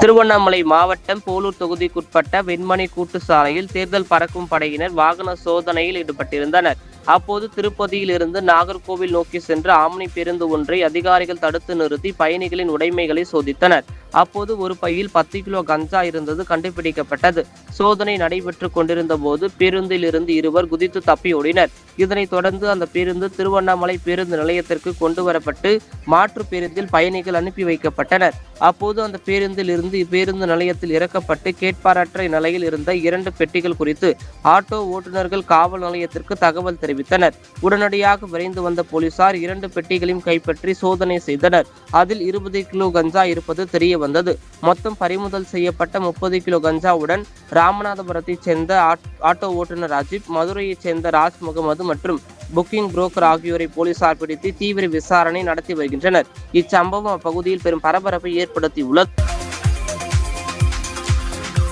திருவண்ணாமலை மாவட்டம் போலூர் தொகுதிக்குட்பட்ட வெண்மணி கூட்டு சாலையில் தேர்தல் பறக்கும் படையினர் வாகன சோதனையில் ஈடுபட்டிருந்தனர். அப்போது திருப்பதியில் இருந்து நாகர்கோவில் நோக்கி சென்ற ஆம்னி பேருந்து ஒன்றை அதிகாரிகள் தடுத்து நிறுத்தி பயணிகளின் உடைமைகளை சோதித்தனர். அப்போது ஒரு பையில் 10 கிலோ கஞ்சா இருந்தது கண்டுபிடிக்கப்பட்டது. சோதனை நடைபெற்று கொண்டிருந்த போது பேருந்தில் இருந்து இருவர் குதித்து தப்பி ஓடினர். இதனைத் தொடர்ந்து அந்த பேருந்து திருவண்ணாமலை பேருந்து நிலையத்திற்கு கொண்டு வரப்பட்டு மாற்று பேருந்தில் பயணிகள் அனுப்பி வைக்கப்பட்டனர். அப்போது அந்த பேருந்தில் இருந்து பேருந்து நிலையத்தில் இறக்கப்பட்டு கேட்பாரற்ற நிலையில் இருந்த 2 பெட்டிகள் குறித்து ஆட்டோ ஓட்டுநர்கள் காவல் நிலையத்திற்கு தகவல் தெரிவித்தனர். உடனடியாக விரைந்து வந்த போலீசார் 2 பெட்டிகளையும் கைப்பற்றி சோதனை செய்தனர். அதில் 20 கிலோ கஞ்சா இருப்பது தெரிய வந்தது. மொத்தம் பறிமுதல் செய்யப்பட்ட 30 கிலோ கஞ்சாவுடன் ராமநாதபுரத்தைச் சேர்ந்த ஆட்டோ ஓட்டுநர் ராஜீப், மதுரையைச் சேர்ந்த ராஜ் முகமது மற்றும் புக்கிங் புரோக்கர் ஆகியோரை போலீசார் பிடித்து தீவிர விசாரணை நடத்தி வருகின்றனர். இச்சம்பவம் அப்பகுதியில் பெரும் பரபரப்பை ஏற்படுத்தியுள்ளது.